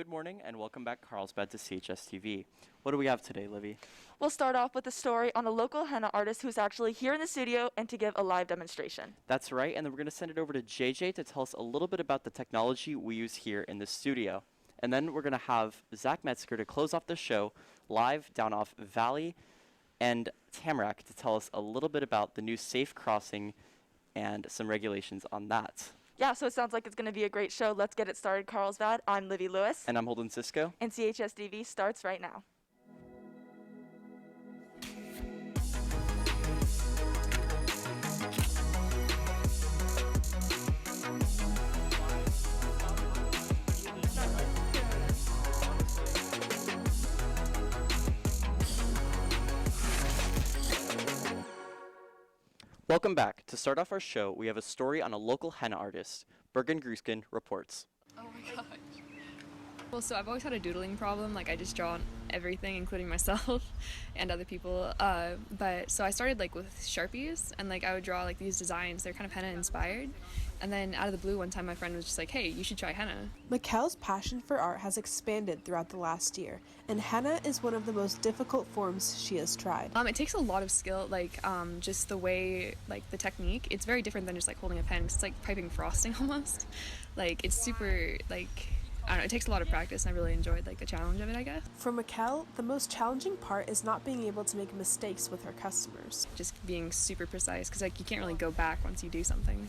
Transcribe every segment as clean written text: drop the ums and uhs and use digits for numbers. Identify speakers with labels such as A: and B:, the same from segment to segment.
A: Good morning and welcome back Carlsbad to CHS TV. What do we have today, Livy?
B: We'll start off with a story on a local henna artist who's actually here in the studio and to give a live demonstration.
A: That's right, and then we're going to send it over to JJ to tell us a little bit about the technology we use here in the studio. And then we're going to have Zach Metzger to close off the show live down off Valley and Tamarack to tell us a little bit about the new safe crossing and some regulations on that.
B: Yeah, so it sounds like it's going to be a great show. Let's get it started, Carlsbad. I'm Livy Lewis.
A: And I'm Holden Cisco.
B: And CHS TV starts right now.
A: Welcome back. To start off our show, we have a story on a local henna artist. Bergen Gruskin reports.
C: Oh my gosh. Well, so I've always had a doodling problem. Like, I just draw on everything, including myself and other people. But so I started like with Sharpies, and like I would draw like these designs. They're kind of henna inspired. And then out of the blue, one time my friend was just like, "Hey, you should try henna."
D: Mikkel's passion for art has expanded throughout the last year, and henna is one of the most difficult forms she has tried.
C: It takes a lot of skill, like just the way, like the technique. It's very different than just like holding a pen. 'Cause it's like piping frosting almost. Like it's super like. I don't know, it takes a lot of practice, and I really enjoyed like the challenge of it, I guess.
D: For Mikkel, the most challenging part is not being able to make mistakes with her customers.
C: Just being super precise, because like you can't really go back once you do something.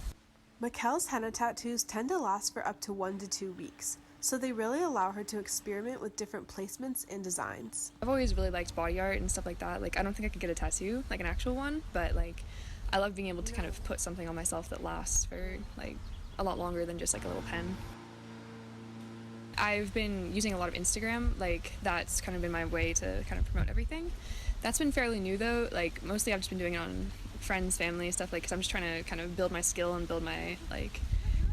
D: Mikkel's henna tattoos tend to last for up to 1 to 2 weeks, so they really allow her to experiment with different placements and designs.
C: I've always really liked body art and stuff like that. Like I don't think I could get a tattoo, like an actual one, but like I love being able to kind of put something on myself that lasts for like a lot longer than just like a little pen. I've been using a lot of Instagram, like that's kind of been my way to kind of promote everything. That's been fairly new though, like mostly I've just been doing it on friends, family, stuff, like because I'm just trying to kind of build my skill and build my, like,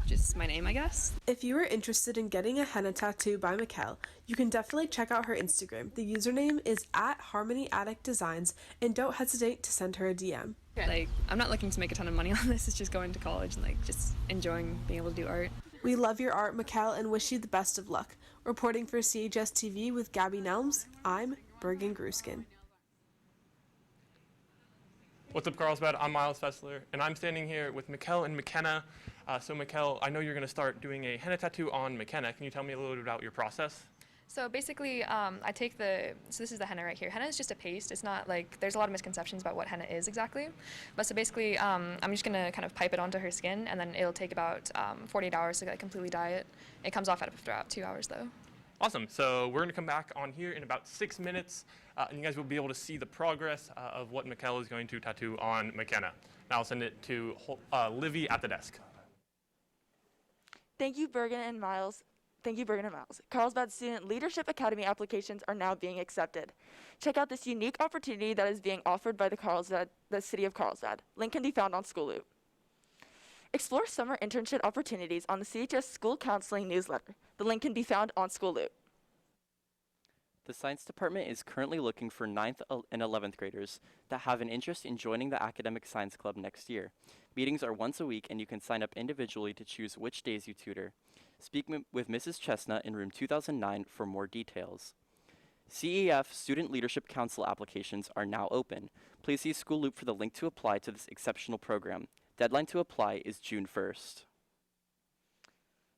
C: just my name, I guess.
D: If you are interested in getting a henna tattoo by Mikkel, you can definitely check out her Instagram. The username is @HarmonyAddictDesigns, and don't hesitate to send her a DM.
C: Like, I'm not looking to make a ton of money on this, it's just going to college and like just enjoying being able to do art.
D: We love your art, Mikkel, and wish you the best of luck. Reporting for CHS TV with Gabby Nelms, I'm Bergen Gruskin.
E: What's up, Carlsbad? I'm Miles Fessler, and I'm standing here with Mikkel and McKenna. So Mikkel, I know you're going to start doing a henna tattoo on McKenna. Can you tell me a little bit about your process?
C: So basically, I take so this is the henna right here. Henna is just a paste. It's not like, there's a lot of misconceptions about what henna is exactly. But so basically, I'm just going to kind of pipe it onto her skin, and then it'll take about 48 hours to like completely dye it. It comes off after about 2 hours though.
E: Awesome. So we're going to come back on here in about 6 minutes, and you guys will be able to see the progress of what Mikkel is going to tattoo on McKenna. Now I'll send it to Livy at the desk.
B: Thank you, Bergen and Miles. Carlsbad Student Leadership Academy applications are now being accepted. Check out this unique opportunity that is being offered by the City of Carlsbad. Link can be found on School Loop. Explore summer internship opportunities on the CHS School Counseling newsletter. The link can be found on School Loop.
A: The Science Department is currently looking for 9th and 11th graders that have an interest in joining the Academic Science Club next year. Meetings are once a week, and you can sign up individually to choose which days you tutor. Speak with Mrs. Chestnut in room 2009 for more details. CEF Student Leadership Council applications are now open. Please see School Loop for the link to apply to this exceptional program. Deadline to apply is June 1st.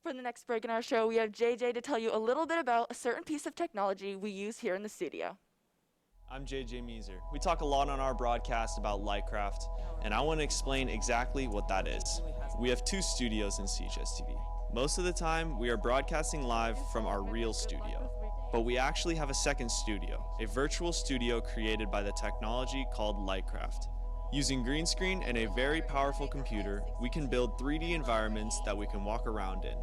B: For the next break in our show, we have JJ to tell you a little bit about a certain piece of technology we use here in the studio.
F: I'm JJ Meeser. We talk a lot on our broadcast about Lightcraft, and I want to explain exactly what that is. We have 2 studios in CHS TV. Most of the time, we are broadcasting live from our real studio. But we actually have a second studio, a virtual studio created by the technology called Lightcraft. Using green screen and a very powerful computer, we can build 3D environments that we can walk around in.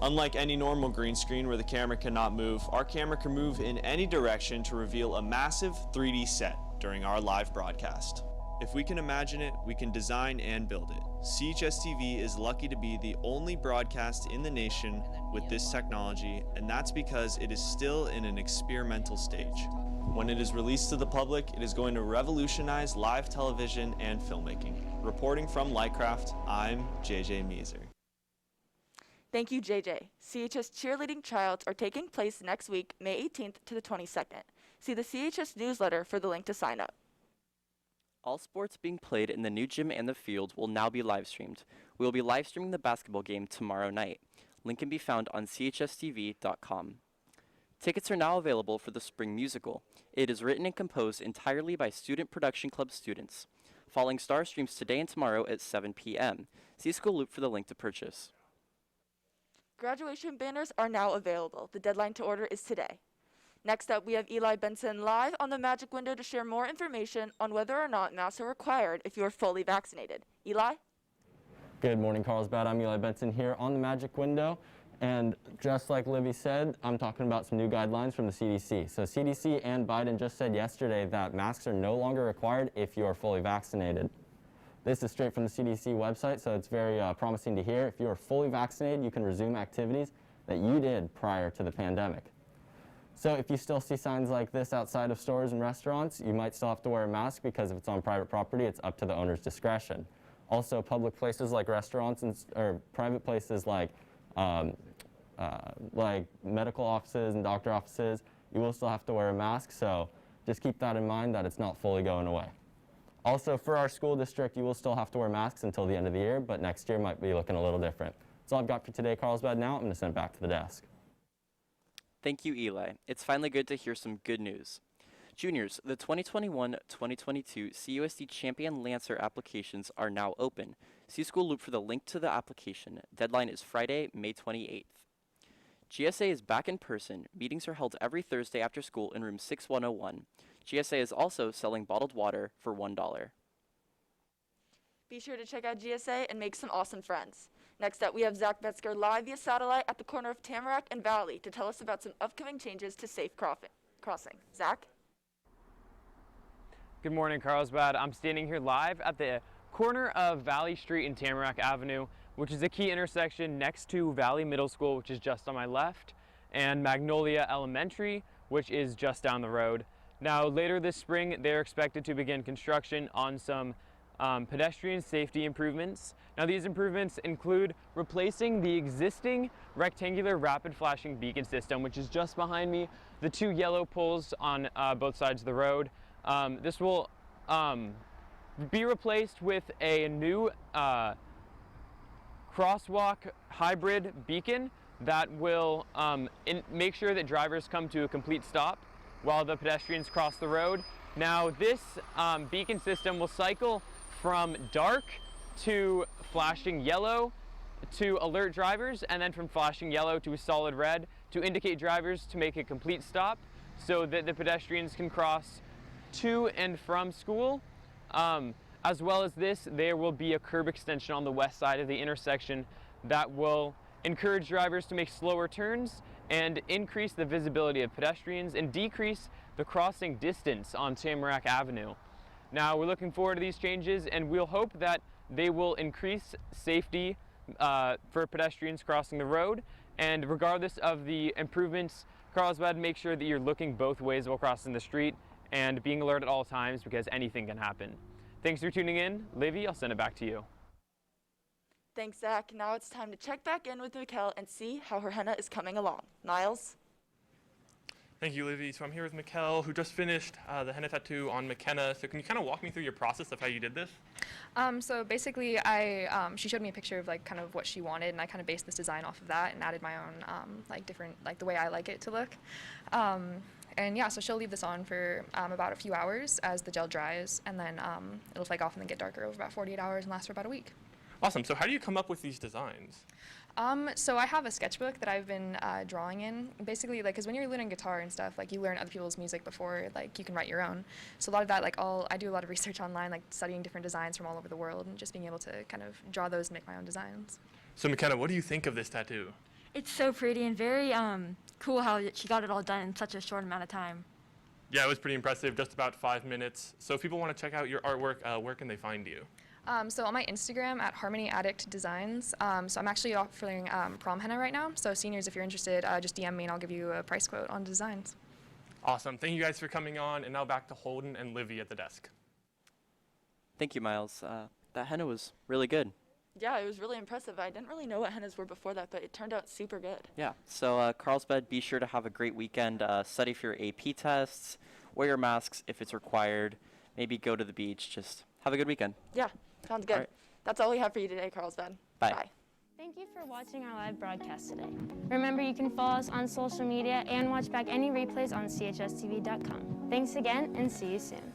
F: Unlike any normal green screen where the camera cannot move, our camera can move in any direction to reveal a massive 3D set during our live broadcast. If we can imagine it, we can design and build it. CHS TV is lucky to be the only broadcast in the nation with this technology, and that's because it is still in an experimental stage. When it is released to the public, it is going to revolutionize live television and filmmaking. Reporting from Lightcraft, I'm JJ Meeser.
B: Thank you, JJ. CHS cheerleading tryouts are taking place next week, May 18th to the 22nd. See the CHS newsletter for the link to sign up.
A: All sports being played in the new gym and the field will now be live streamed. We will be live streaming the basketball game tomorrow night. Link can be found on chstv.com. Tickets are now available for the spring musical. It is written and composed entirely by Student Production Club students. Falling Star streams today and tomorrow at 7 p.m. See School Loop for the link to purchase.
B: Graduation banners are now available. The deadline to order is today. Next up, we have Eli Benson live on the Magic Window to share more information on whether or not masks are required if you are fully vaccinated. Eli?
G: Good morning, Carlsbad. I'm Eli Benson here on the Magic Window. And just like Livy said, I'm talking about some new guidelines from the CDC. So CDC and Biden just said yesterday that masks are no longer required if you are fully vaccinated. This is straight from the CDC website, so it's very promising to hear. If you are fully vaccinated, you can resume activities that you did prior to the pandemic. So if you still see signs like this outside of stores and restaurants, you might still have to wear a mask because if it's on private property, it's up to the owner's discretion. Also, public places like restaurants or private places like medical offices and doctor offices, you will still have to wear a mask, so just keep that in mind that it's not fully going away. Also, for our school district, you will still have to wear masks until the end of the year, but next year might be looking a little different. That's all I've got for today, Carlsbad. Now I'm going to send it back to the desk.
A: Thank you, Eli. It's finally good to hear some good news. Juniors, the 2021-2022 CUSD Champion Lancer applications are now open. See School Loop for the link to the application. Deadline is Friday, May 28th. GSA is back in person. Meetings are held every Thursday after school in room 6101. GSA is also selling bottled water for $1.
B: Be sure to check out GSA and make some awesome friends. Next up, we have Zach Metzger live via satellite at the corner of Tamarack and Valley to tell us about some upcoming changes to safe crossing. Zach?
H: Good morning, Carlsbad. I'm standing here live at the corner of Valley Street and Tamarack Avenue, which is a key intersection next to Valley Middle School, which is just on my left, and Magnolia Elementary, which is just down the road. Now, later this spring, they're expected to begin construction on some pedestrian safety improvements. Now, these improvements include replacing the existing rectangular rapid flashing beacon system, which is just behind me, the two yellow poles on both sides of the road. This will be replaced with a new crosswalk hybrid beacon that will make sure that drivers come to a complete stop while the pedestrians cross the road. Now, this beacon system will cycle from dark to flashing yellow to alert drivers, and then from flashing yellow to a solid red to indicate drivers to make a complete stop so that the pedestrians can cross to and from school. As well as this, there will be a curb extension on the west side of the intersection that will encourage drivers to make slower turns and increase the visibility of pedestrians and decrease the crossing distance on Tamarack Avenue. Now, we're looking forward to these changes, and we'll hope that they will increase safety for pedestrians crossing the road. And regardless of the improvements, Carlsbad, make sure that you're looking both ways while crossing the street and being alert at all times because anything can happen. Thanks for tuning in. Livy, I'll send it back to you.
B: Thanks, Zach. Now it's time to check back in with Mikkel and see how her henna is coming along. Niles?
E: Thank you, Livy. So I'm here with Mikkel, who just finished the henna tattoo on McKenna. So can you kind of walk me through your process of how you did this?
C: So basically, she showed me a picture of like kind of what she wanted, and I kind of based this design off of that and added my own the way I like it to look. And yeah, so she'll leave this on for about a few hours as the gel dries, and then it'll flake off and then get darker over about 48 hours and last for about a week.
E: Awesome. So how do you come up with these designs?
C: So I have a sketchbook that I've been drawing in. Basically, like, because when you're learning guitar and stuff, like, you learn other people's music before, like, you can write your own. So a lot of that, like, I do a lot of research online, like, studying different designs from all over the world and just being able to kind of draw those and make my own designs.
E: So McKenna, what do you think of this tattoo?
I: It's so pretty and very cool how she got it all done in such a short amount of time.
E: Yeah, it was pretty impressive, just about 5 minutes. So if people want to check out your artwork, where can they find you?
C: So on my Instagram at Harmony Addict Designs. So I'm actually offering prom henna right now. So seniors, if you're interested, just DM me and I'll give you a price quote on designs.
E: Awesome. Thank you guys for coming on. And now back to Holden and Livy at the desk.
A: Thank you, Miles. That henna was really good.
B: Yeah, it was really impressive. I didn't really know what hennas were before that, but it turned out super good.
A: Yeah, so Carlsbad, be sure to have a great weekend. Study for your AP tests, wear your masks if it's required, maybe go to the beach. Just have a good weekend.
B: Yeah, sounds good.
A: All right.
B: That's all we have for you today, Carlsbad.
A: Bye.
B: Bye.
J: Thank you for watching our live broadcast today. Remember, you can follow us on social media and watch back any replays on chstv.com. Thanks again, and see you soon.